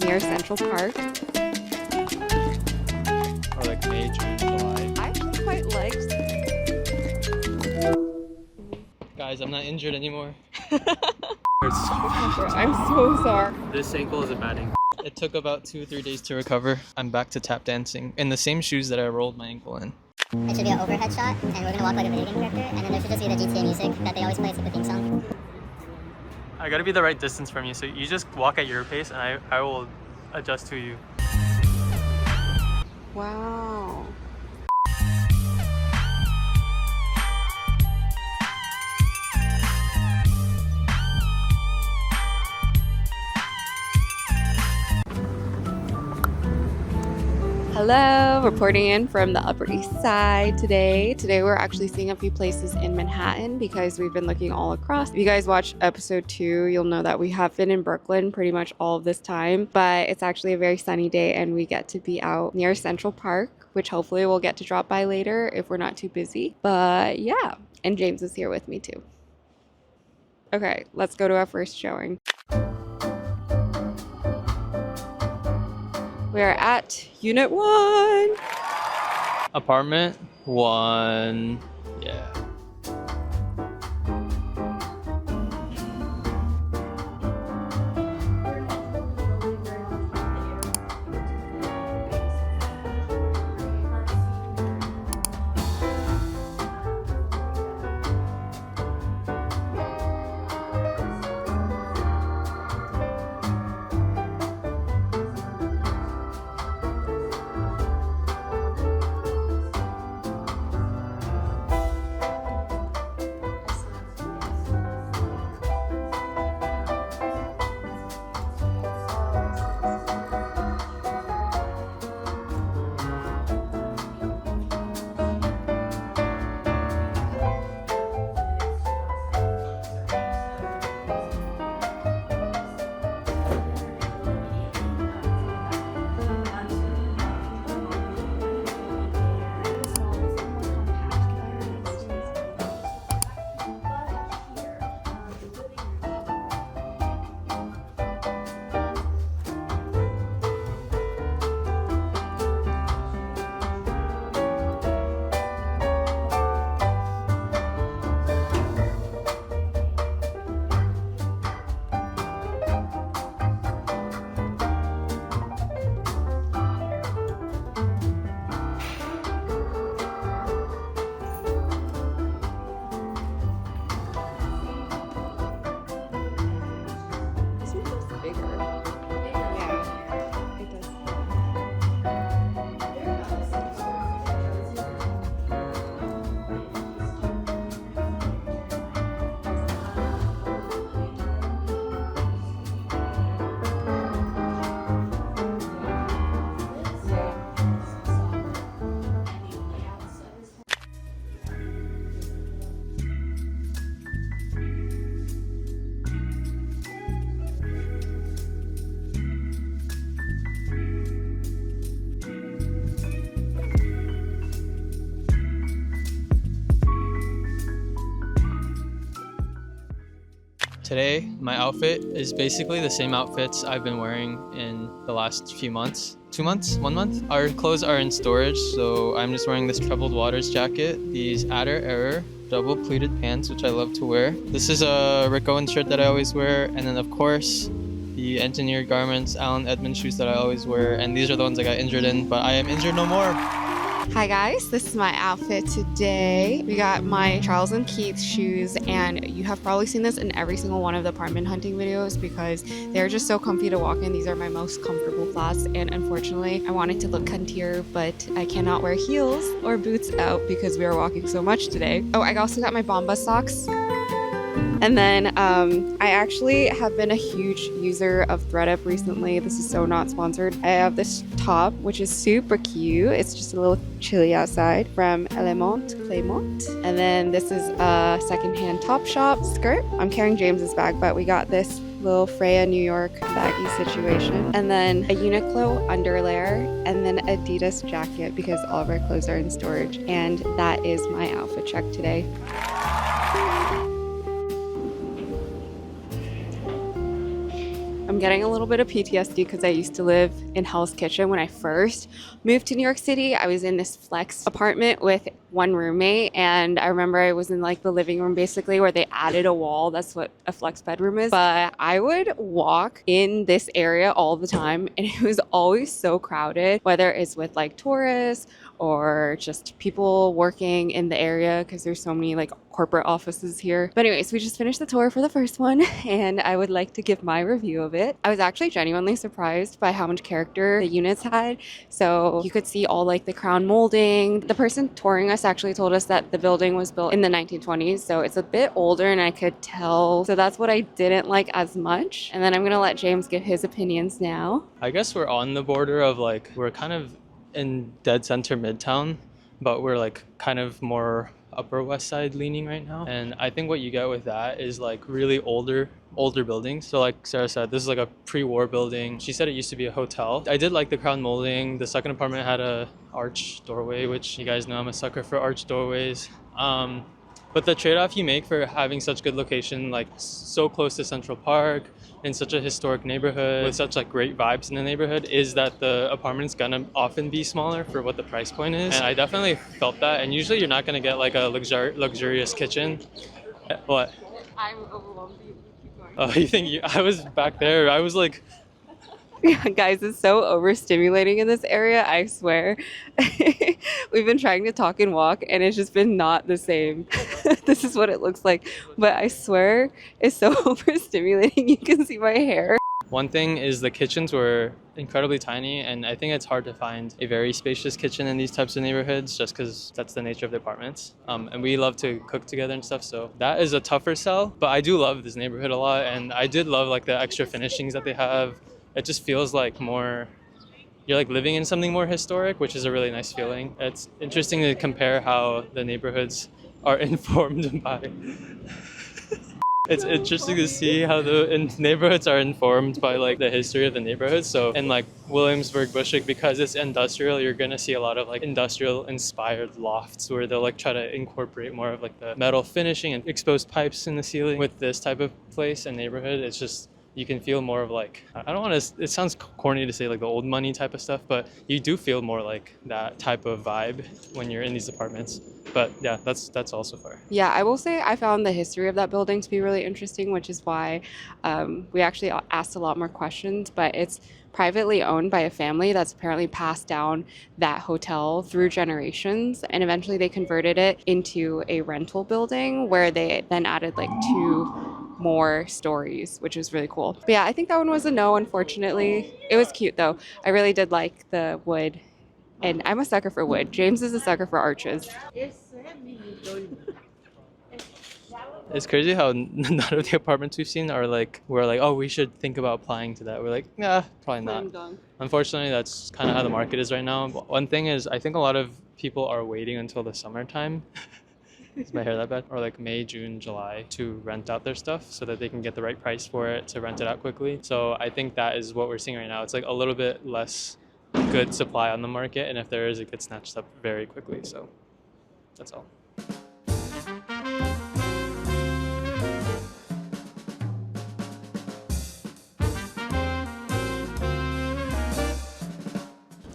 near Central Park. Or like May, June, July. I actually quite liked. Guys, I'm not injured anymore. I'm so sorry. This ankle is a bad ankle. It took about 2-3 days to recover. I'm back to tap dancing in the same shoes that I rolled my ankle in. It should be an overhead shot, and we're gonna walk like a video game character, and then there should just be the GTA music that they always play, it's like the theme song. I gotta be the right distance from you, so you just walk at your pace and I will adjust to you. Wow. Hello, reporting in from the Upper East Side today. Today we're actually seeing a few places in Manhattan because we've been looking all across. If you guys watched episode 2, you'll know that we have been in Brooklyn pretty much all of this time, but it's actually a very sunny day and we get to be out near Central Park, which hopefully we'll get to drop by later if we're not too busy. But yeah, and James is here with me too. Okay, let's go to our first showing. We are at Unit 1. Apartment 1. Yeah. Today, my outfit is basically the same outfits I've been wearing in the last few months. 2 months? 1 month? Our clothes are in storage, so I'm just wearing this Troubled Waters jacket, these Adder Error double pleated pants, which I love to wear. This is a Rick Owens shirt that I always wear, and then of course, the Engineered Garments Allen Edmonds shoes that I always wear, and these are the ones I got injured in, but I am injured no more. Hi guys, this is my outfit today. We got my Charles & Keith shoes, and you have probably seen this in every single one of the apartment hunting videos because they're just so comfy to walk in. These are my most comfortable flats, and unfortunately I wanted to look cuntier, but I cannot wear heels or boots out because we are walking so much today. Oh, I also got my Bomba socks. And then I actually have been a huge user of ThredUp recently. This is so not sponsored. I have this top, which is super cute. It's just a little chilly outside, from Element Clément. And then this is a secondhand Topshop skirt. I'm carrying James's bag, but we got this little Freya New York baggy situation. And then a Uniqlo underlayer, and then Adidas jacket because all of our clothes are in storage. And that is my outfit check today. I'm I'm getting a little bit of PTSD because I used to live in Hell's Kitchen when I first moved to New York City. I was in this flex apartment with one roommate, and I remember I was in like the living room basically where they added a wall. That's what a flex bedroom is. But I would walk in this area all the time, and it was always so crowded, whether it's with like tourists or just people working in the area because there's so many like corporate offices here. But anyways, we just finished the tour for the first one, and I would like to give my review of it. I was actually genuinely surprised by how much character the units had. So you could see all like the crown molding. The person touring us actually told us that the building was built in the 1920s, so it's a bit older, and I could tell. So that's what I didn't like as much. And then I'm gonna let James give his opinions now. I guess we're on the border of like, we're kind of in dead center midtown, but we're like kind of more Upper West Side leaning right now. And I think what you get with that is like really older buildings. So like Sarah said, this is like a pre-war building. She said it used to be a hotel. I did like the crown molding. The second apartment had a arch doorway, which you guys know I'm a sucker for arch doorways. But the trade-off you make for having such good location, like so close to Central Park, in such a historic neighborhood with such like great vibes in the neighborhood, is that the apartment's gonna often be smaller for what the price point is. And I definitely felt that. And usually you're not gonna get like a luxurious kitchen. What? I'm overwhelmed. Keep going. Oh, you think I was back there? I was like, Yeah, guys, it's so overstimulating in this area, I swear. We've been trying to talk and walk, and it's just been not the same. This is what it looks like. But I swear, it's so overstimulating. You can see my hair. one thing is the kitchens were incredibly tiny, and I think it's hard to find a very spacious kitchen in these types of neighborhoods just because that's the nature of the apartments. And we love to cook together and stuff, so that is a tougher sell. But I do love this neighborhood a lot, and I did love like the extra finishings that they have. It just feels like more, you're like living in something more historic, which is a really nice feeling. It's interesting to compare how the neighborhoods are informed by it's interesting to see how the neighborhoods are informed by like the history of the neighborhood. So in like Williamsburg, Bushwick, because it's industrial, you're gonna see a lot of like industrial inspired lofts where they'll like try to incorporate more of like the metal finishing and exposed pipes in the ceiling. With this type of place and neighborhood, it's just, you can feel more of like, I don't want to, it sounds corny to say like the old money type of stuff, but you do feel more like that type of vibe when you're in these apartments. But yeah, that's also fair. Yeah, I will say I found the history of that building to be really interesting, which is why we actually asked a lot more questions. But it's privately owned by a family that's apparently passed down that hotel through generations, and eventually they converted it into a rental building where they then added like 2 more stories, which was really cool. But yeah, I think that one was a no, unfortunately. It was cute though. I really did like the wood, and I'm a sucker for wood. James is a sucker for arches. It's crazy how none of the apartments we've seen are like, we're like, oh, we should think about applying to that. We're like, nah, probably not. Unfortunately, that's kind of how the market is right now. One thing is, I think a lot of people are waiting until the summertime. Is my hair that bad? Or like May, June, July to rent out their stuff so that they can get the right price for it to rent it out quickly. So I think that is what we're seeing right now. It's like a little bit less good supply on the market, and if there is, it gets snatched up very quickly. So that's all.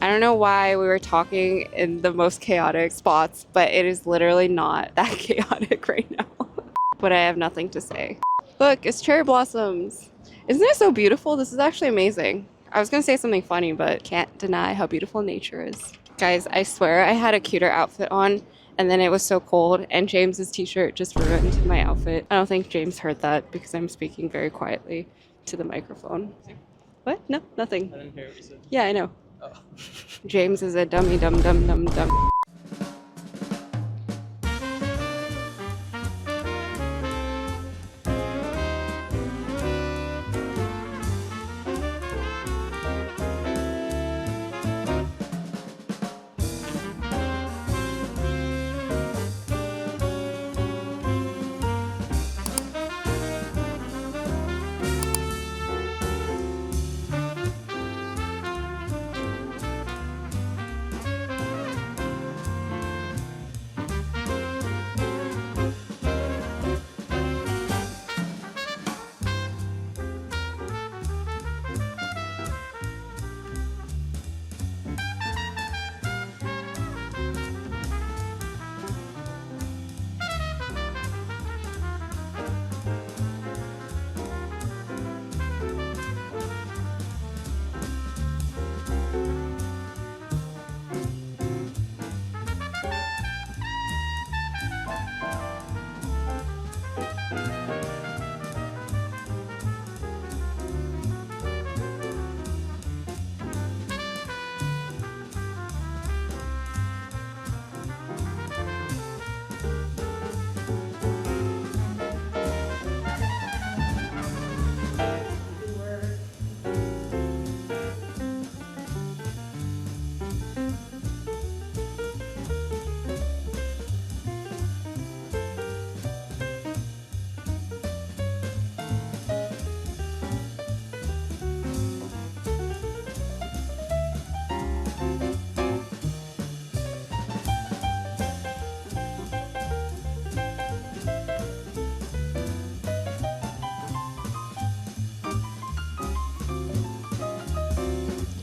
I don't know why we were talking in the most chaotic spots, but it is literally not that chaotic right now. But I have nothing to say. Look, it's cherry blossoms. Isn't it so beautiful? This is actually amazing. I was gonna say something funny, but can't deny how beautiful nature is. Guys, I swear I had a cuter outfit on, and then it was so cold, and James's t-shirt just ruined my outfit. I don't think James heard that because I'm speaking very quietly to the microphone. What? No, nothing. I didn't hear what you said. Yeah, I know. Oh. James is a dummy dum dum dum dum.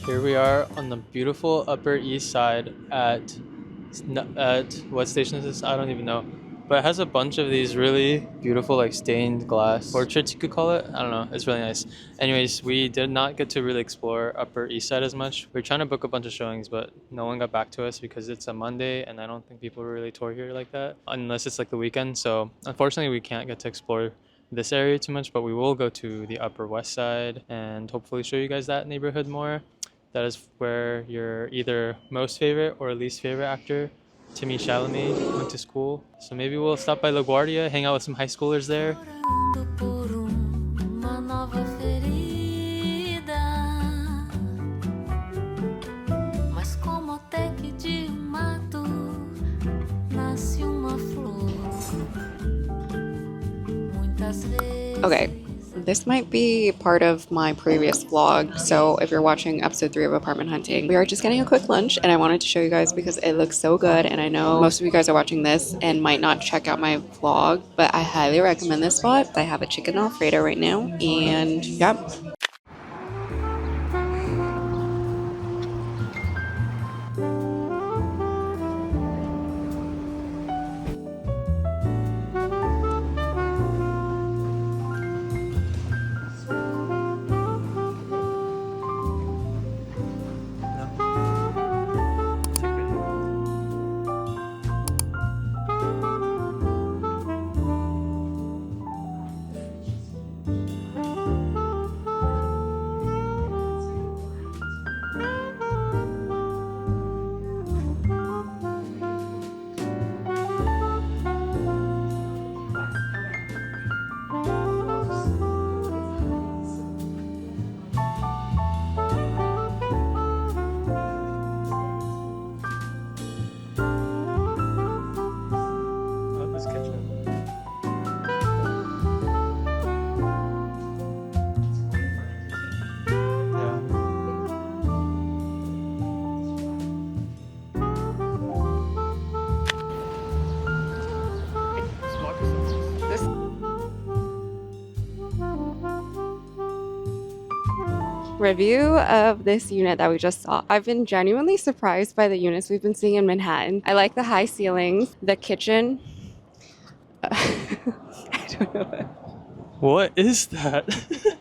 Here we are on the beautiful Upper East Side at what station is this? I don't even know. But it has a bunch of these really beautiful like stained glass portraits, you could call it. I don't know. It's really nice. Anyways, we did not get to really explore Upper East Side as much. We are trying to book a bunch of showings, but no one got back to us because it's a Monday and I don't think people really tour here like that unless it's like the weekend. So unfortunately, we can't get to explore this area too much, but we will go to the Upper West Side and hopefully show you guys that neighborhood more. That is where your either most favorite or least favorite actor, Timmy Chalamet, went to school. So maybe we'll stop by LaGuardia, hang out with some high schoolers there. Okay, this might be part of my previous vlog, so if you're watching episode 3 of Apartment Hunting, we are just getting a quick lunch and I wanted to show you guys because it looks so good, and I know most of you guys are watching this and might not check out my vlog, but I highly recommend this spot. I have a chicken alfredo right now, and yep. Review of this unit that we just saw. I've been genuinely surprised by the units we've been seeing in Manhattan. I like the high ceilings, the kitchen. I don't know. What is that?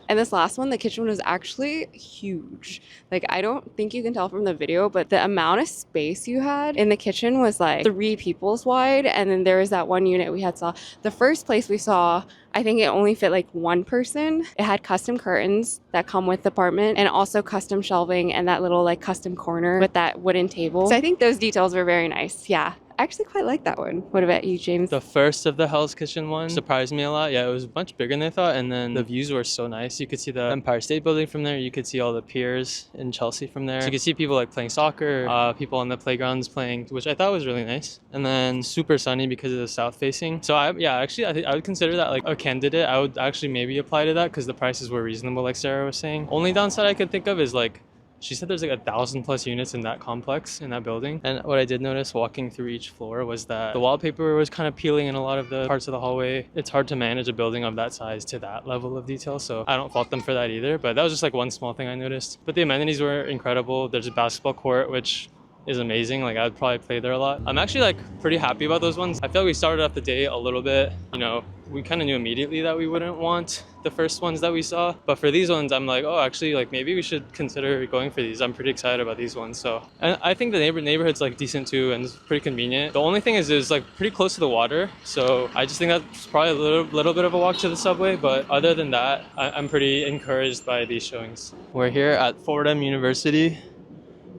And this last one, the kitchen was actually huge. Like, I don't think you can tell from the video, but the amount of space you had in the kitchen was like 3 people's wide. And then there was that one unit we had saw. The first place we saw, I think it only fit like 1 person. It had custom curtains that come with the apartment and also custom shelving and that little like custom corner with that wooden table. So I think those details were very nice. Yeah. I actually quite like that one. What about you, James? The first of the Hell's Kitchen one surprised me a lot. Yeah, it was much bigger than I thought, and then the views were so nice. You could see the Empire State Building from there. You could see all the piers in Chelsea from there. So you could see people like playing soccer, people on the playgrounds playing, which I thought was really nice. And then super sunny because of the south facing. So I would consider that like a candidate. I would actually maybe apply to that because the prices were reasonable, like Sarah was saying. Only downside I could think of is like, she said there's like 1,000+ units in that complex, in that building. And what I did notice walking through each floor was that the wallpaper was kind of peeling in a lot of the parts of the hallway. It's hard to manage a building of that size to that level of detail, so I don't fault them for that either. But that was just like one small thing I noticed. But the amenities were incredible. There's a basketball court, which is amazing. Like, I would probably play there a lot. I'm actually like pretty happy about those ones. I feel like we started off the day a little bit, you know, we kind of knew immediately that we wouldn't want the first ones that we saw. But for these ones, I'm like, oh, actually, like maybe we should consider going for these. I'm pretty excited about these ones. So, and I think the neighborhood's like decent too, and it's pretty convenient. The only thing is it's like pretty close to the water. So I just think that's probably a little bit of a walk to the subway. But other than that, I'm pretty encouraged by these showings. We're here at Fordham University.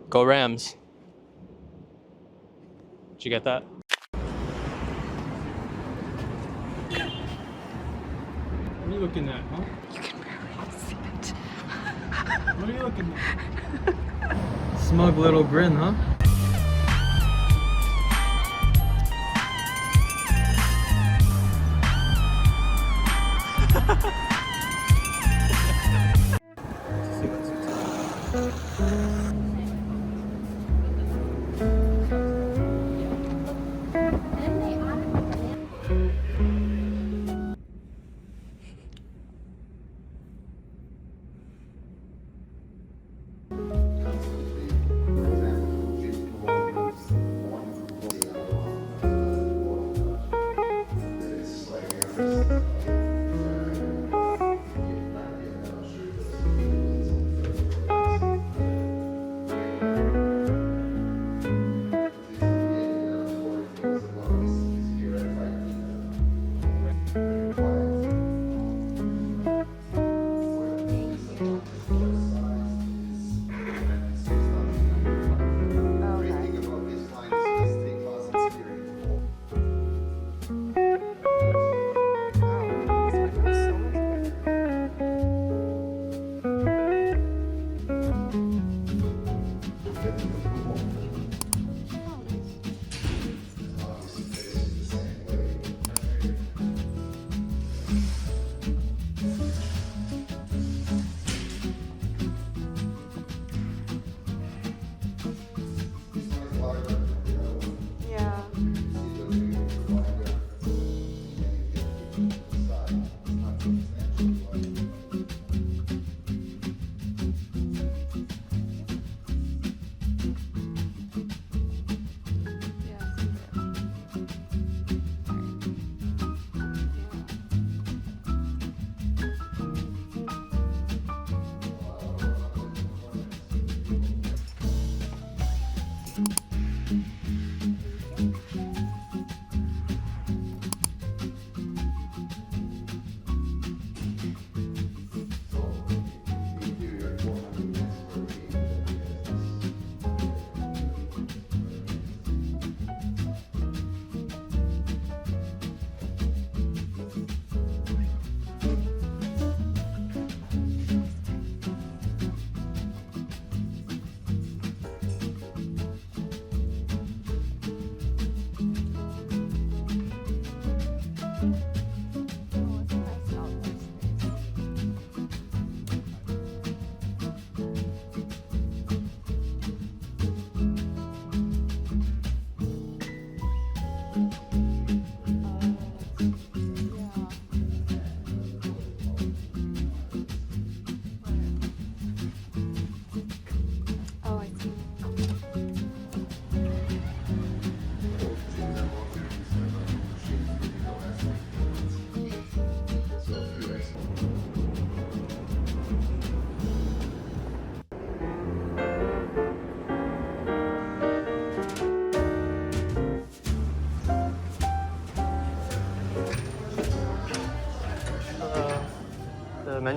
Go Rams. Did you get that? What are you looking at, huh? You can barely see it. What are you looking at? Smug little grin, huh?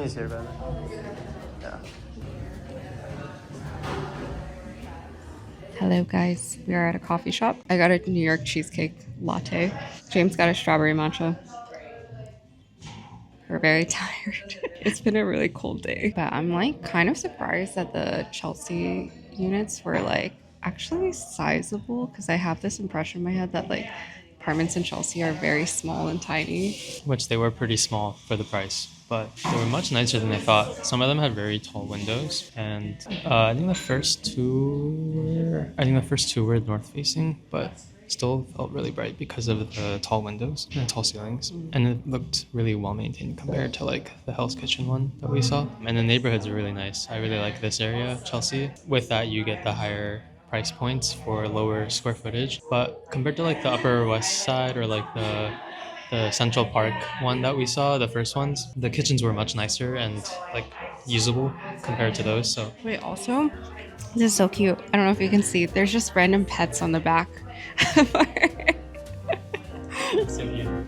Chinese here, brother. Yeah. Hello guys, we are at a coffee shop. I got a New York cheesecake latte. James got a strawberry matcha. We're very tired. It's been a really cold day, but I'm like kind of surprised that the Chelsea units were like actually sizable, because I have this impression in my head that like apartments in Chelsea are very small and tiny. Which they were pretty small for the price, but they were much nicer than I thought. Some of them had very tall windows, and I think the first two were north facing, but still felt really bright because of the tall windows and tall ceilings. And it looked really well maintained compared to like the Hell's Kitchen one that we saw. And the neighborhoods are really nice. I really like this area, Chelsea. With that, you get the higher price points for lower square footage. But compared to like the Upper West Side or like the Central Park one that we saw, the first ones, the kitchens were much nicer and like usable compared to those. So Wait, also, this is so cute. I don't know if you can see, there's just random pets on the back. so cute.